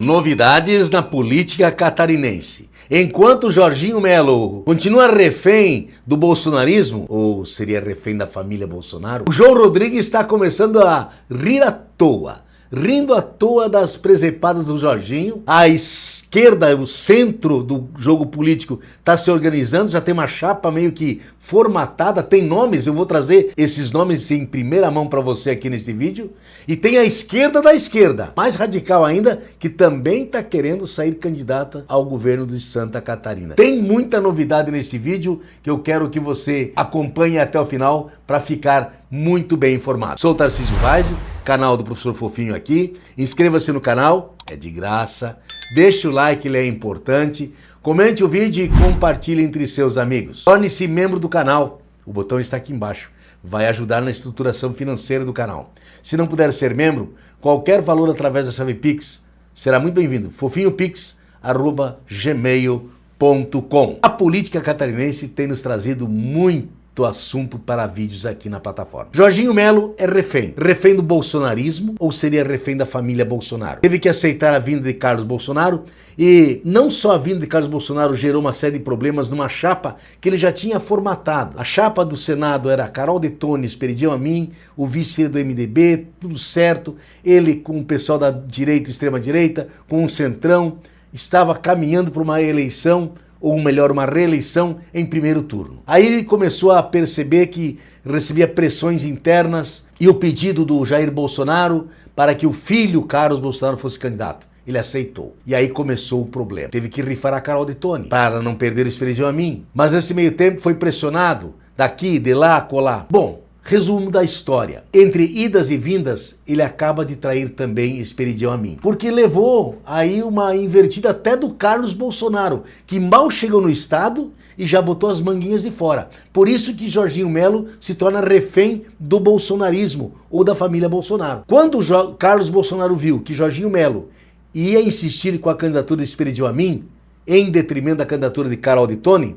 Novidades na política catarinense. Enquanto Jorginho Melo continua refém do bolsonarismo, ou seria refém da família Bolsonaro, o João Rodrigues está começando a rir à toa. Rindo à toa das presepadas do Jorginho. A esquerda, o centro do jogo político está se organizando, já tem uma chapa meio que formatada, tem nomes, eu vou trazer esses nomes em primeira mão para você aqui nesse vídeo. E tem a esquerda da esquerda, mais radical ainda, que também está querendo sair candidata ao governo de Santa Catarina. Tem muita novidade neste vídeo que eu quero que você acompanhe até o final para ficar muito bem informado. Sou o Tarcísio Vaz, canal do Professor Fofinho aqui. Inscreva-se no canal, é de graça. Deixe o like, ele é importante. Comente o vídeo e compartilhe entre seus amigos. Torne-se membro do canal, o botão está aqui embaixo. Vai ajudar na estruturação financeira do canal. Se não puder ser membro, qualquer valor através da chave Pix será muito bem-vindo. fofinhopix@gmail.com. A política catarinense tem nos trazido muito assunto para vídeos aqui na plataforma. Jorginho Melo é refém do bolsonarismo, ou seria refém da família Bolsonaro. Teve que aceitar a vinda de Carlos Bolsonaro, e não só a vinda de Carlos Bolsonaro gerou uma série de problemas numa chapa que ele já tinha formatado. A chapa do Senado era Carol Detoni, Esperidião Amin, o vice do MDB, tudo certo, ele com o pessoal da direita, extrema direita, com o centrão, estava caminhando para uma eleição, ou melhor, uma reeleição em primeiro turno. Aí ele começou a perceber que recebia pressões internas e o pedido do Jair Bolsonaro para que o filho Carlos Bolsonaro fosse candidato. Ele aceitou. E aí começou o problema. Teve que rifar a Carol Detoni para não perder o Esperidião Amin. Mas nesse meio tempo foi pressionado daqui, de lá, colar. Bom, resumo da história. Entre idas e vindas, ele acaba de trair também Esperidião Amin. Porque levou aí uma invertida até do Carlos Bolsonaro, que mal chegou no estado e já botou as manguinhas de fora. Por isso que Jorginho Melo se torna refém do bolsonarismo ou da família Bolsonaro. Quando Carlos Bolsonaro viu que Jorginho Melo ia insistir com a candidatura de Esperidião Amin, em detrimento da candidatura de Carol Detoni,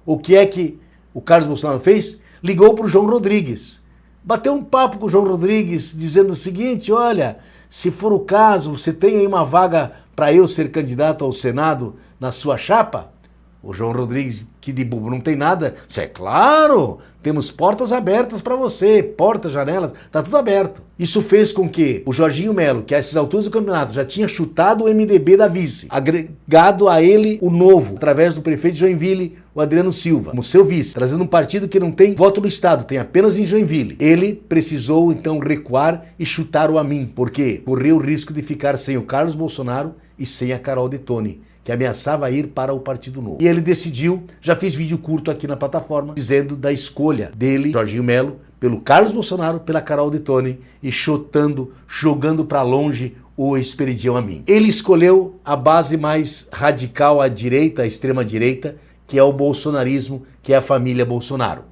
o que é que o Carlos Bolsonaro fez? Ligou para o João Rodrigues, bateu um papo com o João Rodrigues, dizendo o seguinte: olha, se for o caso, você tem aí uma vaga para eu ser candidato ao Senado na sua chapa? O João Rodrigues, que de bobo não tem nada, disse: é claro, temos portas abertas para você, portas, janelas, tá tudo aberto. Isso fez com que o Jorginho Melo, que a essas alturas do campeonato já tinha chutado o MDB da vice, agregado a ele o novo, através do prefeito de Joinville, o Adriano Silva, como seu vice, trazendo um partido que não tem voto no estado, tem apenas em Joinville. Ele precisou então recuar e chutar o Amin, porque correu o risco de ficar sem o Carlos Bolsonaro e sem a Carol Detoni, que ameaçava ir para o Partido Novo. E ele decidiu, já fiz vídeo curto aqui na plataforma, dizendo da escolha dele, Jorginho Melo, pelo Carlos Bolsonaro, pela Carol Detoni e jogando para longe o Esperidião Amin. Ele escolheu a base mais radical à direita, à extrema direita, que é o bolsonarismo, que é a família Bolsonaro,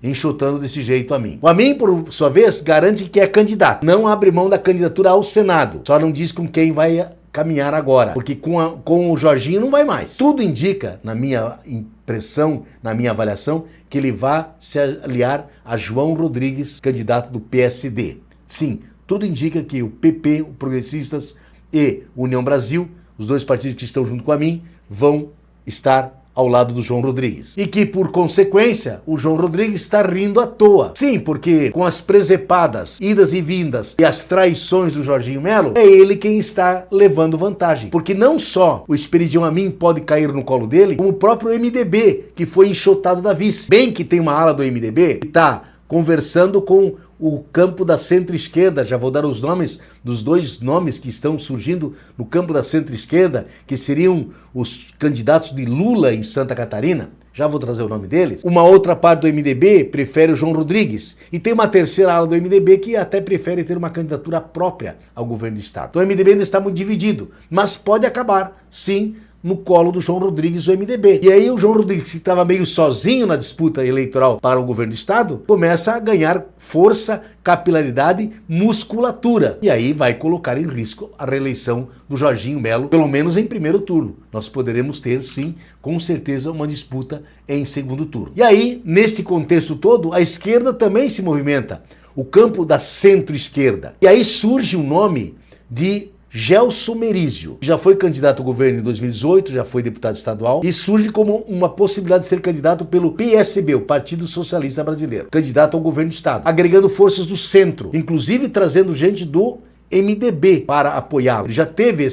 enxotando desse jeito Amin. O Amin, por sua vez, garante que é candidato, não abre mão da candidatura ao Senado, só não diz com quem vai caminhar agora, porque com o Jorginho não vai mais. Tudo indica, na minha impressão, na minha avaliação, que ele vai se aliar a João Rodrigues, candidato do PSD. Sim, tudo indica que o PP, o Progressistas e União Brasil, os dois partidos que estão junto com a mim, vão estar ao lado do João Rodrigues. E que, por consequência, o João Rodrigues está rindo à toa. Sim, porque com as presepadas, idas e vindas e as traições do Jorginho Melo, é ele quem está levando vantagem. Porque não só o Esperidião Amin pode cair no colo dele, como o próprio MDB, que foi enxotado da vice. Bem que tem uma ala do MDB que está conversando com o campo da centro-esquerda. Já vou dar os nomes dos dois nomes que estão surgindo no campo da centro-esquerda, que seriam os candidatos de Lula em Santa Catarina. Já vou trazer o nome deles. Uma outra parte do MDB prefere o João Rodrigues. E tem uma terceira ala do MDB que até prefere ter uma candidatura própria ao governo do estado. Então o MDB ainda está muito dividido, mas pode acabar, sim, no colo do João Rodrigues, do MDB. E aí o João Rodrigues, que estava meio sozinho na disputa eleitoral para o governo do estado, começa a ganhar força, capilaridade, musculatura. E aí vai colocar em risco a reeleição do Jorginho Melo, pelo menos em primeiro turno. Nós poderemos ter, sim, com certeza, uma disputa em segundo turno. E aí, nesse contexto todo, a esquerda também se movimenta. O campo da centro-esquerda. E aí surge o nome de Gelson Merizio, que já foi candidato ao governo em 2018, já foi deputado estadual, e surge como uma possibilidade de ser candidato pelo PSB, o Partido Socialista Brasileiro, candidato ao governo do estado, agregando forças do centro, inclusive trazendo gente do MDB para apoiá-lo. Ele já teve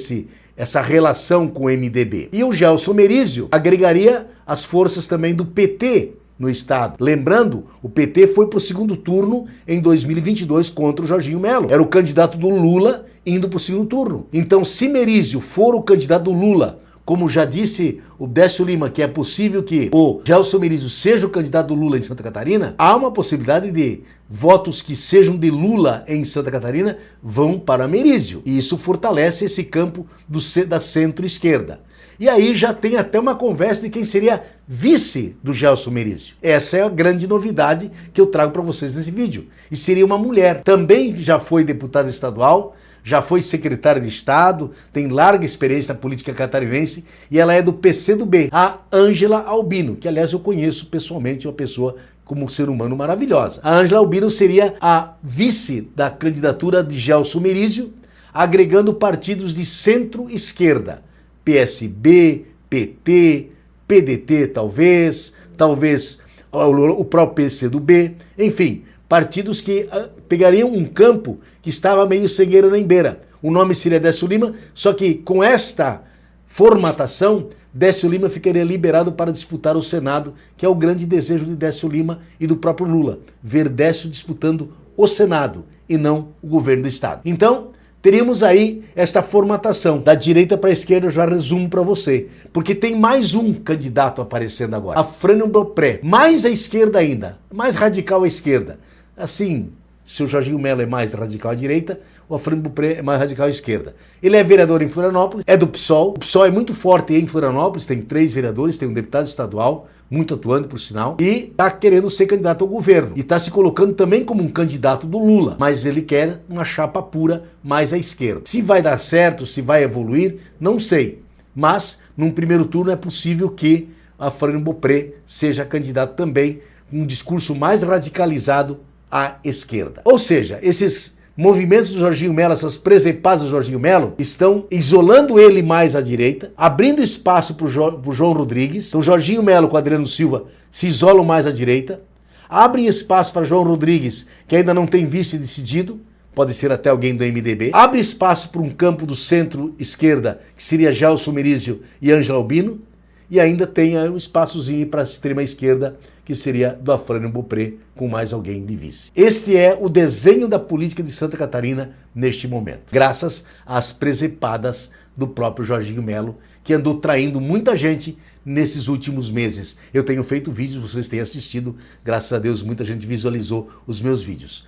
essa relação com o MDB. E o Gelson Merizio agregaria as forças também do PT no estado. Lembrando, o PT foi para o segundo turno em 2022 contra o Jorginho Melo. Era o candidato do Lula indo para o segundo turno. Então, se Merizio for o candidato do Lula, como já disse o Décio Lima, que é possível que o Gelson Merizio seja o candidato do Lula em Santa Catarina, há uma possibilidade de votos que sejam de Lula em Santa Catarina vão para Merizio. E isso fortalece esse campo da centro-esquerda. E aí já tem até uma conversa de quem seria vice do Gelson Merizio. Essa é a grande novidade que eu trago para vocês nesse vídeo. E seria uma mulher. Também já foi deputada estadual, já foi secretária de Estado, tem larga experiência na política catarinense e ela é do PCdoB, a Ângela Albino, que aliás eu conheço pessoalmente, uma pessoa como um ser humano maravilhosa. A Ângela Albino seria a vice da candidatura de Gelson Merizio, agregando partidos de centro-esquerda, PSB, PT, PDT talvez o próprio PCdoB, enfim, partidos que pegariam um campo que estava meio cegueira nem beira. O nome seria Décio Lima, só que com esta formatação, Décio Lima ficaria liberado para disputar o Senado, que é o grande desejo de Décio Lima e do próprio Lula, ver Décio disputando o Senado e não o governo do estado. Então, teríamos aí esta formatação da direita para a esquerda, eu já resumo para você, porque tem mais um candidato aparecendo agora, Afrânio Bopré, mais à esquerda ainda, mais radical à esquerda. Assim, se o Jorginho Melo é mais radical à direita, o Afrânio Bopré é mais radical à esquerda. Ele é vereador em Florianópolis, é do PSOL, o PSOL é muito forte em Florianópolis, tem 3 vereadores, tem um deputado estadual, muito atuante por sinal, e está querendo ser candidato ao governo. E está se colocando também como um candidato do Lula, mas ele quer uma chapa pura mais à esquerda. Se vai dar certo, se vai evoluir, não sei. Mas, num primeiro turno, é possível que Afrânio Bopré seja candidato também, com um discurso mais radicalizado à esquerda. Ou seja, esses movimentos do Jorginho Melo, essas presepadas do Jorginho Melo, estão isolando ele mais à direita, abrindo espaço para o João Rodrigues. Então, Jorginho Melo com Adriano Silva se isolam mais à direita, abrem espaço para João Rodrigues, que ainda não tem vice decidido, pode ser até alguém do MDB, abre espaço para um campo do centro-esquerda, que seria Gelson Merizio e Ângela Albino, e ainda tem um espaçozinho para a extrema-esquerda, que seria do Afrânio Bopré, com mais alguém de vice. Este é o desenho da política de Santa Catarina neste momento, graças às presepadas do próprio Jorginho Melo, que andou traindo muita gente nesses últimos meses. Eu tenho feito vídeos, vocês têm assistido, graças a Deus muita gente visualizou os meus vídeos,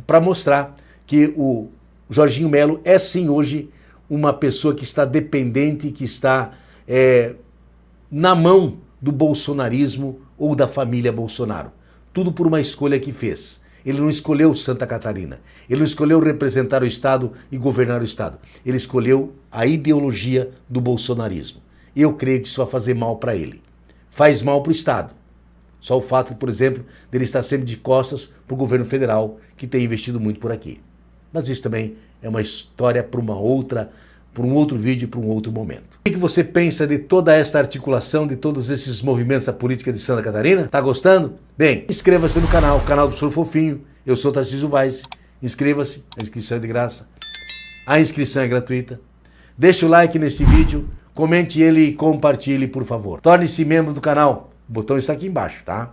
para mostrar que o Jorginho Melo é sim hoje uma pessoa que está dependente, que está na mão do bolsonarismo ou da família Bolsonaro. Tudo por uma escolha que fez. Ele não escolheu Santa Catarina. Ele não escolheu representar o Estado e governar o Estado. Ele escolheu a ideologia do bolsonarismo. E eu creio que isso vai fazer mal para ele. Faz mal para o Estado. Só o fato, por exemplo, dele estar sempre de costas para o governo federal, que tem investido muito por aqui. Mas isso também é uma história para um outro vídeo, para um outro momento. O que você pensa de toda esta articulação, de todos esses movimentos da política de Santa Catarina? Tá gostando? Bem, inscreva-se no canal do Professor Fofinho. Eu sou Tarcísio Vaz. Inscreva-se, a inscrição é de graça. A inscrição é gratuita. Deixe o like nesse vídeo, comente ele e compartilhe, por favor. Torne-se membro do canal. O botão está aqui embaixo, tá?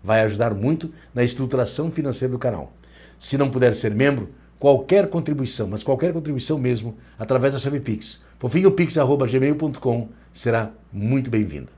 Vai ajudar muito na estruturação financeira do canal. Se não puder ser membro, qualquer contribuição, mas qualquer contribuição mesmo, através da chave Pix, fofinhopix@gmail.com, será muito bem-vinda.